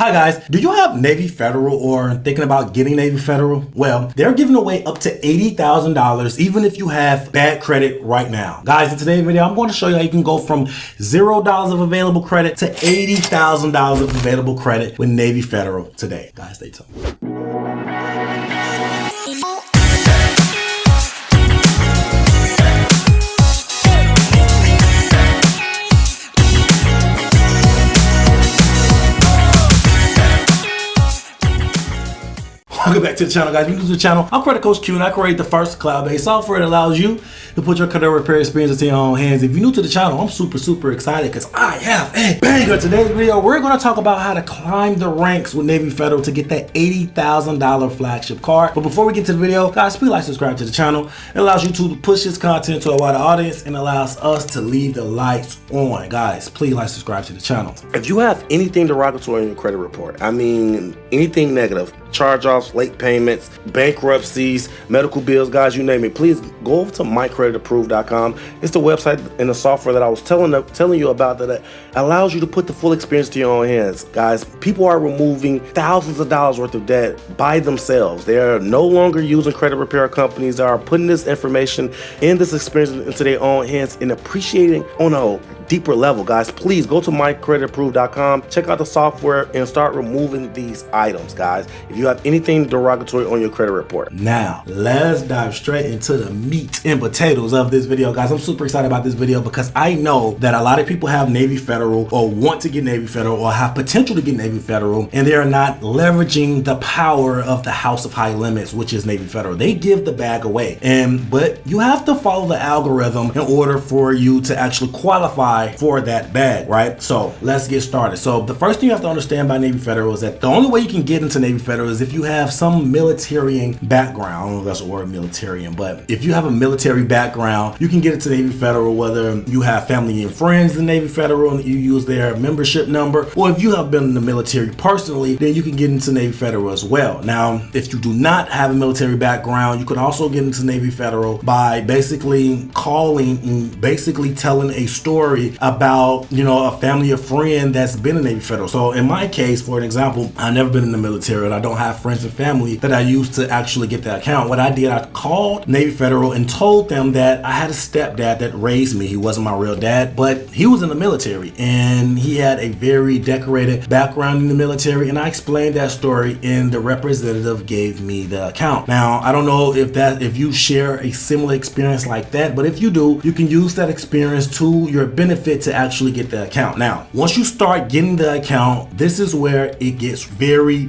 Hi guys, do you have Navy Federal or thinking about getting Navy Federal? Well, they're giving away up to $80,000 even if you have bad credit right now. Guys, in today's video, I'm going to show you how you can go from $0 of available credit to $80,000 of available credit with Navy Federal today. Guys, stay tuned. Welcome back to the channel, guys. If you're new to the channel, I'm Credit Coach Q, and I create the first cloud-based software that allows you to put your credit repair experience into your own hands. If you're new to the channel, I'm super excited because I have a banger. Today's video, we're going to talk about how to climb the ranks with Navy Federal to get that $80,000 flagship card. But before we get to the video, guys, please like, subscribe to the channel. It allows YouTube to push this content to a wider audience and allows us to leave the lights on. Guys, please like, subscribe to the channel. If you have anything derogatory in your credit report, I mean anything negative, charge-offs, late payments, bankruptcies, medical bills, guys, you name it, please go over to creditapprove.com. It's the website and the software that I was telling you about that allows you to put the full experience to your own hands. Guys, people are removing thousands of dollars worth of debt by themselves. They are no longer using credit repair companies. They are putting this information and this experience into their own hands and appreciating on a deeper level. Guys, please go to creditapprove.com, check out the software and start removing these items, guys, if you have anything derogatory on your credit report. Now let's dive straight into the meat and potatoes of this video, guys. I'm super excited about this video because I know that a lot of people have Navy Federal or want to get Navy Federal or have potential to get Navy Federal, and they are not leveraging the power of the House of High Limits, which is Navy Federal. They give the bag away, but you have to follow the algorithm in order for you to actually qualify for that bag, right? So let's get started. So the first thing you have to understand by Navy Federal is that the only way you can get into Navy Federal is if you have some military background. I don't know if that's a word, military, but if you have a military background, you can get into Navy Federal, whether you have family and friends in Navy Federal and you use their membership number, or if you have been in the military personally, then you can get into Navy Federal as well. Now, if you do not have a military background, you can also get into Navy Federal by basically calling and basically telling a story about, you know, a family or friend that's been in Navy Federal. So in my case, for an example, I've never been in the military and I don't have friends and family that I used to actually get the account. What I did, I called Navy Federal and told them that I had a stepdad that raised me. He wasn't my real dad, but he was in the military and he had a very decorated background in the military, and I explained that story and the representative gave me the account. Now, I don't know if you share a similar experience like that, but if you do, you can use that experience to your benefit to actually get the account. Now, once you start getting the account, this is where it gets very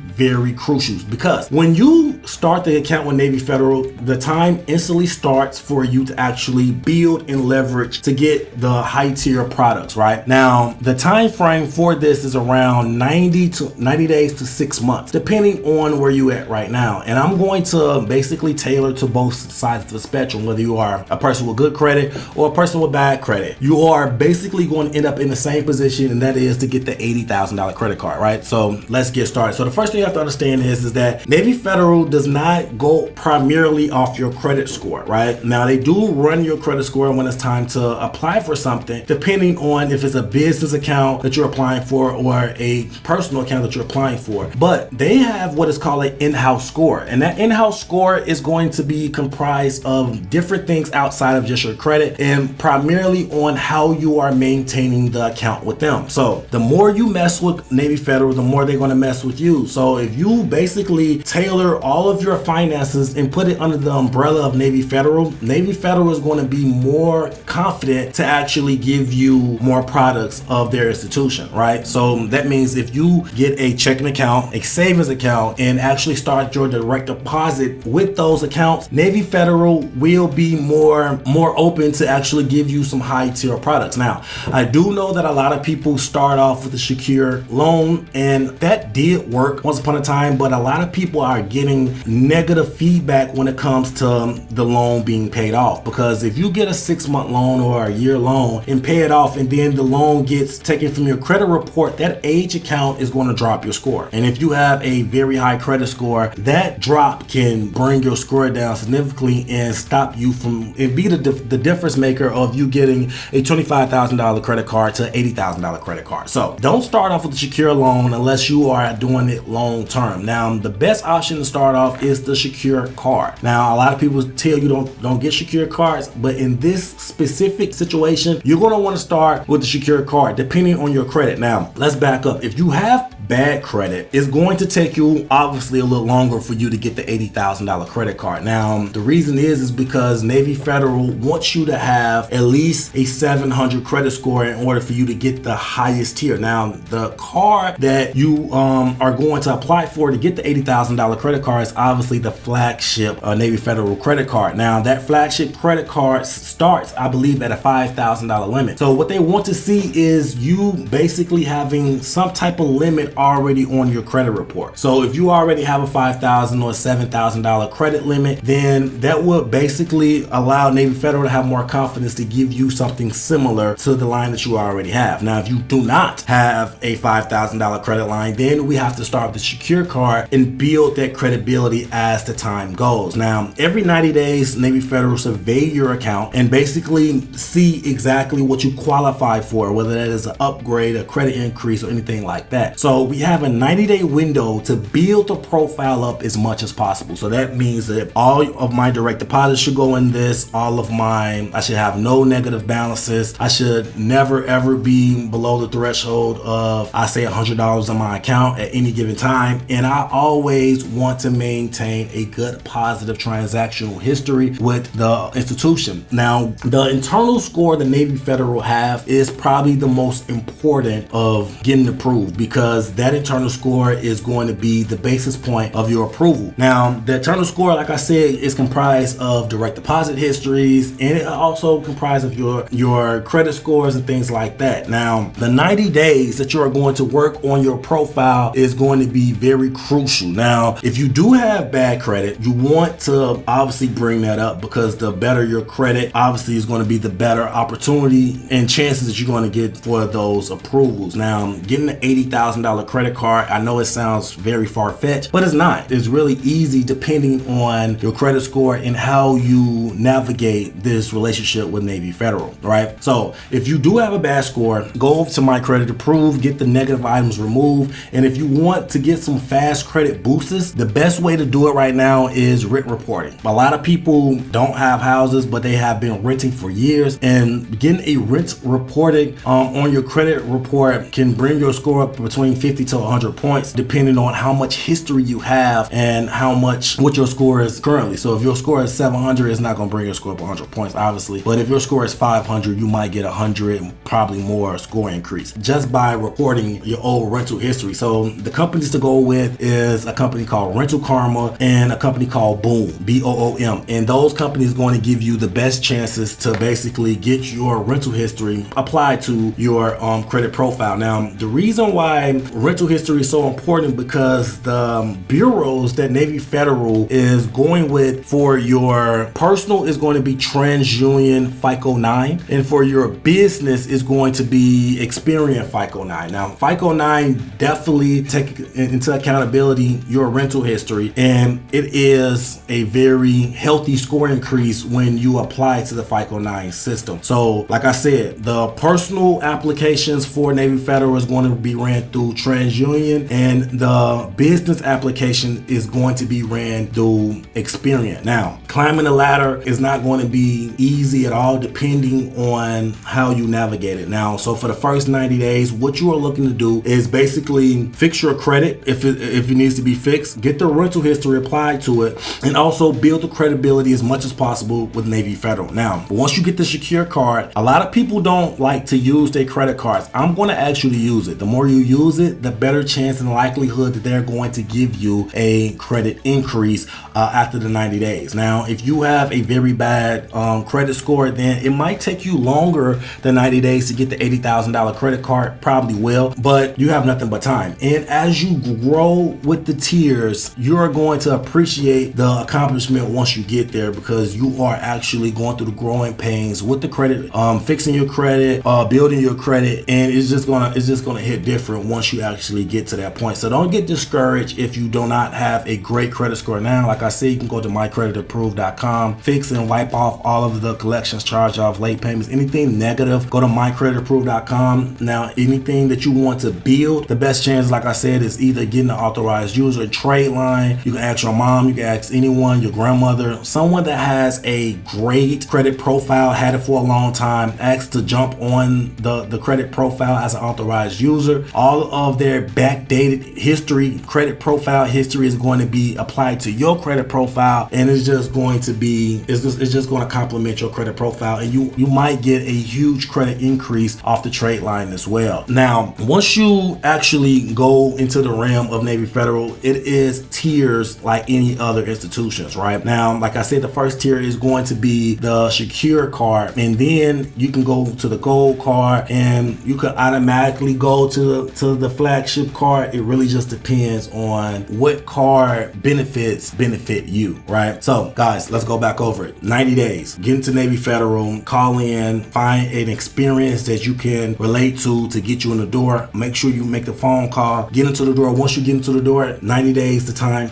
crucial, because when you start the account with Navy Federal, the time instantly starts for you to actually build and leverage to get the high tier products, right? Now, the time frame for this is around 90 days to 6 months, depending on where you at right now. And I'm going to basically tailor to both sides of the spectrum, whether you are a person with good credit or a person with bad credit. You are basically going to end up in the same position, and that is to get the $80,000 credit card, right? So let's get started. So the first thing you have to understand is that Navy Federal does not go primarily off your credit score, right? Now, they do run your credit score when it's time to apply for something, depending on if it's a business account that you're applying for or a personal account that you're applying for. But they have what is called an in-house score, and that in-house score is going to be comprised of different things outside of just your credit and primarily on how you are maintaining the account with them. So the more you mess with Navy Federal, the more they're going to mess with you. So if you basically tailor all of your finances and put it under the umbrella of Navy Federal is going to be more confident to actually give you more products of their institution, right? So that means if you get a checking account, a savings account, and actually start your direct deposit with those accounts, Navy Federal will be more open to actually give you some high tier products. Now, I do know that a lot of people start off with a secure loan, and that did work once upon a time, but a lot of people are getting getting negative feedback when it comes to the loan being paid off. Because if you get a 6-month loan or a year loan and pay it off, and then the loan gets taken from your credit report, that age account is going to drop your score. And if you have a very high credit score, that drop can bring your score down significantly and stop you from, it be the difference maker of you getting a $25,000 credit card to $80,000 credit card. So don't start off with a secure loan unless you are doing it long term. Now, the best option to start off is the secure card. Now, a lot of people tell you don't get secure cards, but in this specific situation, you're going to want to start with the secure card depending on your credit. Now, let's back up. If you have bad credit, it's going to take you obviously a little longer for you to get the $80,000 credit card. Now, the reason is because Navy Federal wants you to have at least a 700 credit score in order for you to get the highest tier. Now, the card that you are going to apply for to get the $80,000 credit card is obviously the flagship Navy Federal credit card. Now, that flagship credit card starts, I believe, at a $5,000 limit. So what they want to see is you basically having some type of limit already on your credit report. So if you already have a $5,000 or $7,000 credit limit, then that would basically allow Navy Federal to have more confidence to give you something similar to the line that you already have. Now, if you do not have a $5,000 credit line, then we have to start with the secure card and build that credibility as the time goes. Now, every 90 days, Navy Federal survey your account and basically see exactly what you qualify for, whether that is an upgrade, a credit increase, or anything like that. So we have a 90-day window to build the profile up as much as possible. So that means that all of my direct deposits should go in this, I should have no negative balances. I should never ever be below the threshold of, I say, $100 on my account at any given time. And I always want to maintain a good positive transactional history with the institution. Now, the internal score the Navy Federal have is probably the most important of getting approved, because that internal score is going to be the basis point of your approval. Now, the internal score, like I said, is comprised of direct deposit histories, and it also comprised of your credit scores and things like that. Now, the 90 days that you are going to work on your profile is going to be very crucial. Now, if you do have bad credit, you want to obviously bring that up, because the better your credit obviously is going to be the better opportunity and chances that you're going to get for those approvals. Now, getting an $80,000 credit card, I know it sounds very far-fetched, but it's not. It's really easy depending on your credit score and how you navigate this relationship with Navy Federal, right? So if you do have a bad score, go over to my creditapprove, get the negative items removed. And if you want to get some fast credit boosts, the best way to do it right now is rent reporting. A lot of people don't have houses, but they have been renting for years, and getting a rent reported on your credit report can bring your score up between 50 to 100 points, depending on how much history you have and what your score is currently. So if your score is 700, it's not going to bring your score up 100 points, obviously. But if your score is 500, you might get 100 and probably more score increase just by reporting your old rental history. So the companies to go with is a company called Rental Karma and a company called Boom, BOOM. And those companies are going to give you the best chances to basically get your rental history applied to your credit profile. Now, the reason why rental history is so important, because the bureaus that Navy Federal is going with for your personal is going to be TransUnion FICO 9, and for your business is going to be Experian FICO 9. Now, FICO 9 definitely take into accountability your rental history, and it is a very healthy score increase when you apply to the FICO 9 system. So, like I said, the personal applications for Navy Federal is going to be ran through TransUnion, and the business application is going to be ran through Experian. Now, climbing the ladder is not going to be easy at all, depending on how you navigate it. Now, so for the first 90 days, what you are looking to do is basically fix your credit if it needs to be fixed, get the rental history applied to it, and also build the credibility as much as possible with Navy Federal. Now, once you get the secure card, a lot of people don't like to use their credit cards. I'm going to ask you to use it. The more you use it, credit, the better chance and likelihood that they're going to give you a credit increase after the 90 days. Now, if you have a very bad credit score, then it might take you longer than 90 days to get the $80,000 credit card. Probably will, but you have nothing but time. And as you grow with the tiers, you're going to appreciate the accomplishment once you get there, because you are actually going through the growing pains with the credit, fixing your credit, building your credit, and it's just gonna hit different once you actually get to that point. So don't get discouraged if you do not have a great credit score now. Like I said, you can go to mycreditapprove.com, fix and wipe off all of the collections, charge-off, late payments, anything negative. Go to mycreditapprove.com. Now, anything that you want to build, the best chance, like I said, is either getting an authorized user, trade line. You can ask your mom, you can ask anyone, your grandmother, someone that has a great credit profile, had it for a long time, ask to jump on the credit profile as an authorized user. All of their backdated history, credit profile history, is going to be applied to your credit profile, and it's just going to be, it's just going to complement your credit profile, and you might get a huge credit increase off the trade line as well. Now, once you actually go into the realm of Navy Federal, it is tiers like any other institutions, right? Now, like I said, the first tier is going to be the secure card, and then you can go to the gold card, and you can automatically go to the flagship card. It really just depends on what card benefit you, right? So guys, let's go back over it. 90 days, get into Navy Federal, call in, find an experience that you can relate to get you in the door. Make sure you make the phone call, get into the door. Once you get into the door, 90 days, the time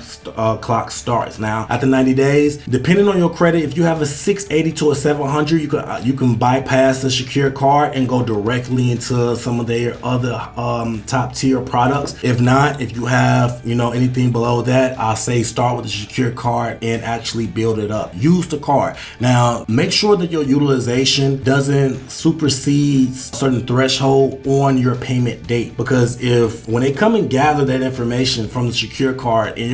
clock starts. Now, after 90 days, depending on your credit, if you have a 680 to a 700, you can bypass the secure card and go directly into some of their other top tier products. If not, if you have, anything below that, I'll say start with the secure card and actually build it up. Use the card. Now, make sure that your utilization doesn't supersede certain threshold on your payment date, because when they come and gather that information from the secure card and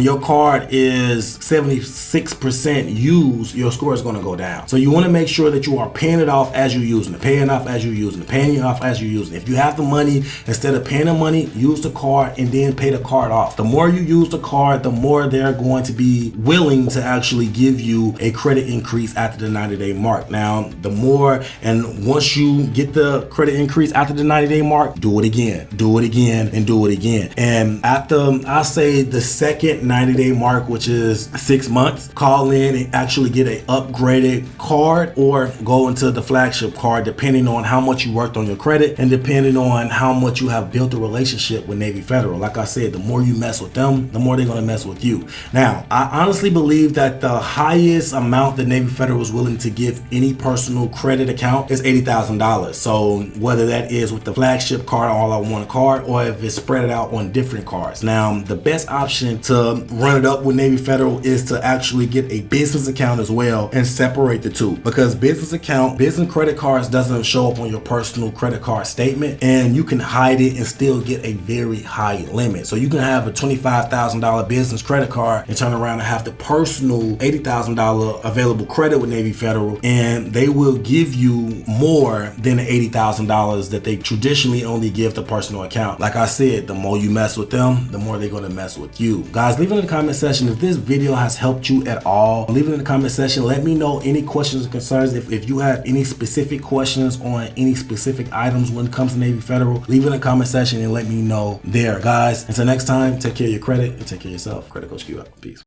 your card is 76% used, your score is going to go down. So you want to make sure that you are paying it off as you're using it, paying off as you're using it, paying it off as you're using it. If you have the money, instead of paying the money, use the card and then pay the card off. The more you use the card, the more they're going to be willing to actually give you a credit increase after the 90-day mark. Now, the more, and once you get the credit increase after the 90-day mark, do it again, and do it again. And after, I say the second 90-day mark, which is 6 months, call in and actually get an upgraded card or go into the flagship card, depending on how much you worked on your credit and depending on how much you have built a relationship with Navy Federal. Like I said, the more you mess with them, the more they're going to mess with you. Now, I honestly believe that the highest amount that Navy Federal is willing to give any personal credit account is $80,000. So whether that is with the flagship card, all on one card, or if it's spread out on different cards. Now, the best option to run it up with Navy Federal is to actually get a business account as well and separate the two, because business credit cards doesn't show up on your personal credit card statement, and you can hide it and still get a very high limit. So you can have a $25,000 business credit card and turn around and have the personal $80,000 available credit with Navy Federal, and they will give you more than the $80,000 that they traditionally only give the personal account. Like I said, the more you mess with them, the more they're going to mess with you. Guys, leave it in the comment section if this video has helped you at all. Leave it in the comment section. Let me know any questions or concerns. If you have any specific questions on any specific items when it comes to Navy Federal, leave it in the comment section and let me know there. Guys, until next time, take care of your credit and take care of yourself. Credit Coach Q out. Peace.